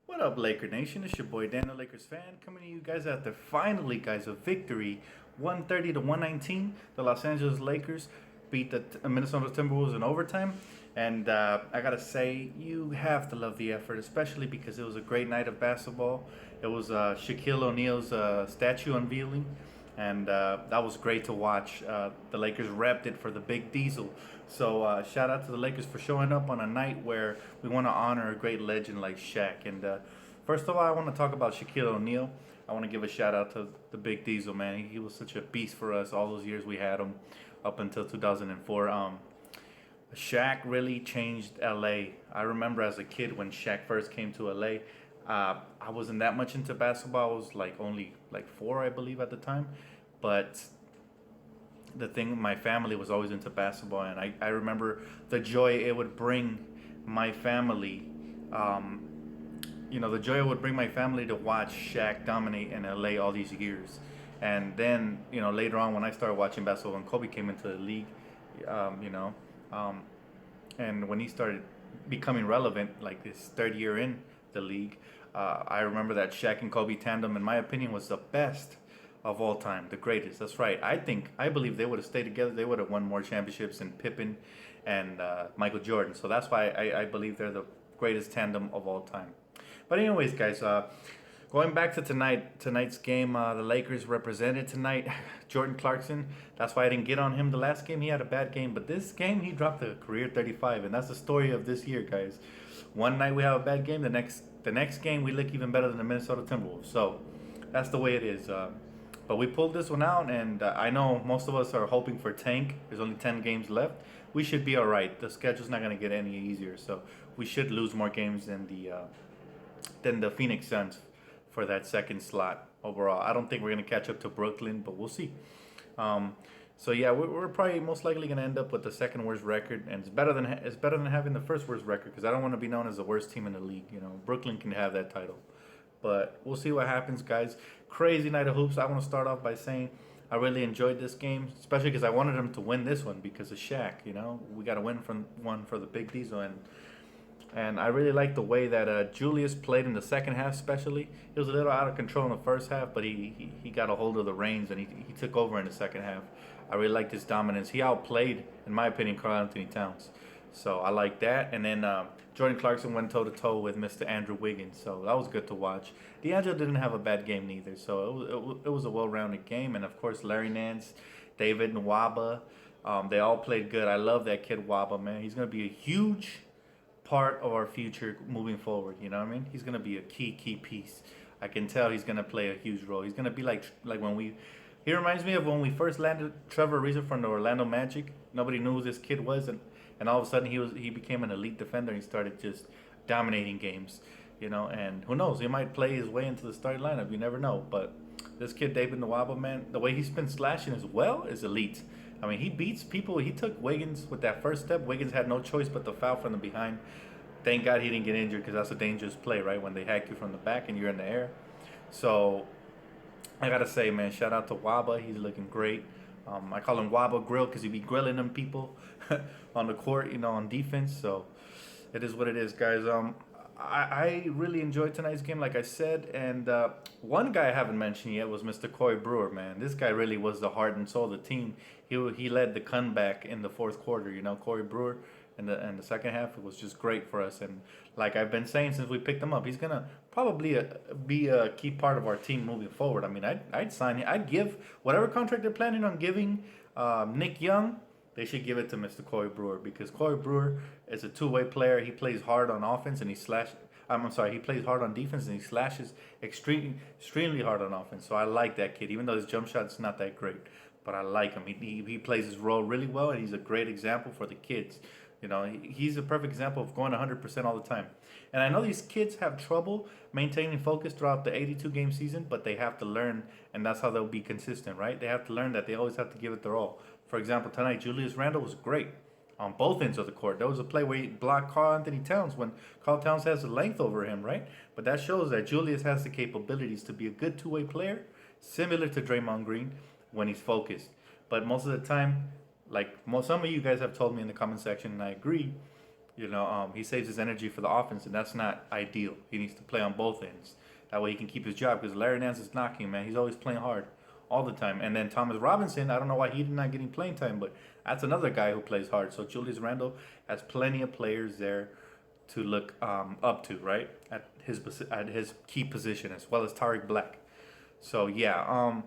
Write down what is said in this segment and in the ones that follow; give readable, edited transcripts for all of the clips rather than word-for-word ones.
What up, Laker Nation? It's your boy Daniel, Lakers fan, coming to you guys after finally, guys, a victory, 130 to 119. The Los Angeles Lakers beat the Minnesota Timberwolves in overtime, and I gotta say, you have to love the effort, especially because it was a great night of basketball. It was Shaquille O'Neal's statue unveiling, and that was great to watch. The Lakers repped it for the Big Diesel. So shout out to the Lakers for showing up on a night where we want to honor a great legend like Shaq. And first of all, I want to talk about Shaquille O'Neal. I want to give a shout out to the Big Diesel, man. He was such a beast for us all those years we had him up until 2004. Shaq really changed LA. I remember as a kid when Shaq first came to LA. I wasn't that much into basketball. I was like only like four, I believe, at the time. But the thing, my family was always into basketball, and I remember the joy it would bring my family. The joy it would bring my family to watch Shaq dominate in LA all these years. And then, later on when I started watching basketball, when Kobe came into the league, um, you know, um, and when he started becoming relevant, like his third year in the league, I remember that Shaq and Kobe tandem, in my opinion, was the best of all time, the greatest. That's right. I believe they would have stayed together. They would have won more championships than Pippen and Michael Jordan. So that's why I believe they're the greatest tandem of all time. But anyways, guys, going back to tonight's game, the Lakers represented tonight. Jordan Clarkson. That's why I didn't get on him the last game. He had a bad game, but this game he dropped a career 35, and that's the story of this year, guys. One night we have a bad game. The next game we look even better than the Minnesota Timberwolves. So that's the way it is. But we pulled this one out, and I know most of us are hoping for tank. There's only 10 games left. We should be all right. The schedule's not going to get any easier, so we should lose more games than the Phoenix Suns for that second slot overall. I don't think we're going to catch up to Brooklyn, but we'll see. So yeah, we're probably most likely going to end up with the second worst record, and it's better than having the first worst record because I don't want to be known as the worst team in the league. Brooklyn can have that title. But we'll see what happens, guys. Crazy night of hoops. I want to start off by saying I really enjoyed this game, especially because I wanted them to win this one because of Shaq. We got to win from one for the Big Diesel, and I really liked the way that Julius played in the second half, especially. He was a little out of control in the first half, but he got a hold of the reins and he took over in the second half. I really liked his dominance. He outplayed, in my opinion, Karl Anthony Towns. So I like that. And then Jordan Clarkson went toe to toe with Mr. Andrew Wiggins. So that was good to watch. D'Angelo didn't have a bad game neither. So it was a well rounded game. And of course, Larry Nance, David Nwaba, they all played good. I love that kid Waba, man. He's going to be a huge part of our future moving forward. You know what I mean? He's going to be a key piece. I can tell he's going to play a huge role. He's going to be like when we. He reminds me of when we first landed Trevor Ariza from the Orlando Magic. Nobody knew who this kid was, and all of a sudden he became an elite defender and he started just dominating games. And who knows? He might play his way into the starting lineup. You never know. But this kid David Nwaba, man, the way he's been slashing as well is elite. I mean, he beats people. He took Wiggins with that first step. Wiggins had no choice but to foul from the behind. Thank God he didn't get injured because that's a dangerous play, right? When they hack you from the back and you're in the air. So I gotta say, man, shout out to Waba. He's looking great. I call him Waba Grill because he be grilling them people on the court, on defense. So it is what it is, guys. I really enjoyed tonight's game, like I said. And one guy I haven't mentioned yet was Mr. Corey Brewer, man. This guy really was the heart and soul of the team. He led the comeback in the fourth quarter. Corey Brewer in the second half, it was just great for us. And like I've been saying since we picked him up, he's gonna probably be a key part of our team moving forward. I mean, I'd sign him. I'd give whatever contract they're planning on giving Nick Young. They should give it to Mr. Corey Brewer because Corey Brewer is a two-way player. He plays hard on offense and he slash. I'm sorry. He plays hard on defense and he slashes extremely hard on offense. So I like that kid, even though his jump shot's not that great. But I like him. He plays his role really well, and he's a great example for the kids. He's a perfect example of going 100% all the time. And I know these kids have trouble maintaining focus throughout the 82 game season, but they have to learn, and that's how they'll be consistent, right? They have to learn that they always have to give it their all. For example, tonight, Julius Randle was great on both ends of the court. There was a play where he blocked Karl Anthony Towns when Karl Towns has the length over him, right? But that shows that Julius has the capabilities to be a good two-way player, similar to Draymond Green when he's focused. But most of the time, like some of you guys have told me in the comment section, and I agree, He saves his energy for the offense, and that's not ideal. He needs to play on both ends. That way he can keep his job, because Larry Nance is knocking, man. He's always playing hard all the time. And then Thomas Robinson, I don't know why he's not getting playing time, but that's another guy who plays hard. So Julius Randle has plenty of players there to look up to, right? At his key position, as well as Tariq Black. So yeah,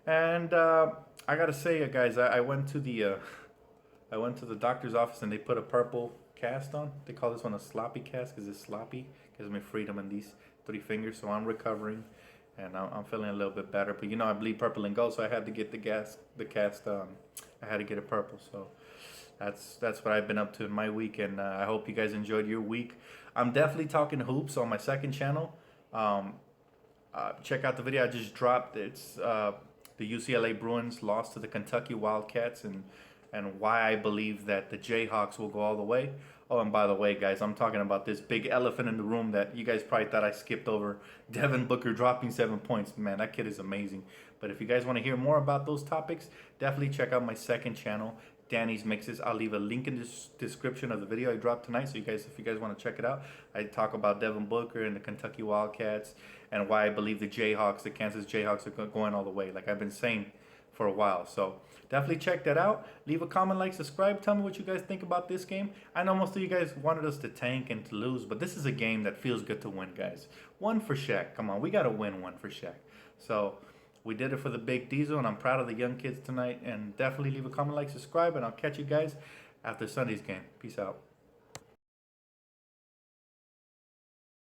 and I gotta say, guys, I went to the doctor's office and they put a purple cast on. They call this one a sloppy cast because it's sloppy. Gives me freedom in these 3 fingers. So I'm recovering, and I'm feeling a little bit better. But I bleed purple and gold, so I had to get the cast. I had to get it purple. So that's what I've been up to in my week, and I hope you guys enjoyed your week. I'm definitely talking hoops on my second channel. Check out the video I just dropped. It's the UCLA Bruins lost to the Kentucky Wildcats, and why I believe that the Jayhawks will go all the way. Oh, and by the way, guys, I'm talking about this big elephant in the room that you guys probably thought I skipped over. Devin Booker dropping 7 points. Man, that kid is amazing. But if you guys want to hear more about those topics, definitely check out my second channel, Danny's Mixes. I'll leave a link in the description of the video I dropped tonight. So if you guys want to check it out, I talk about Devin Booker and the Kentucky Wildcats, and why I believe the Kansas Jayhawks are going all the way, like I've been saying for a while. So definitely check that out. Leave a comment, like, subscribe. Tell me what you guys think about this game. I know most of you guys wanted us to tank and to lose, but this is a game that feels good to win, guys. One for Shaq. Come on, we got to win one for Shaq. So we did it for the big Diesel, and I'm proud of the young kids tonight. And definitely leave a comment, like, subscribe, and I'll catch you guys after Sunday's game. Peace out.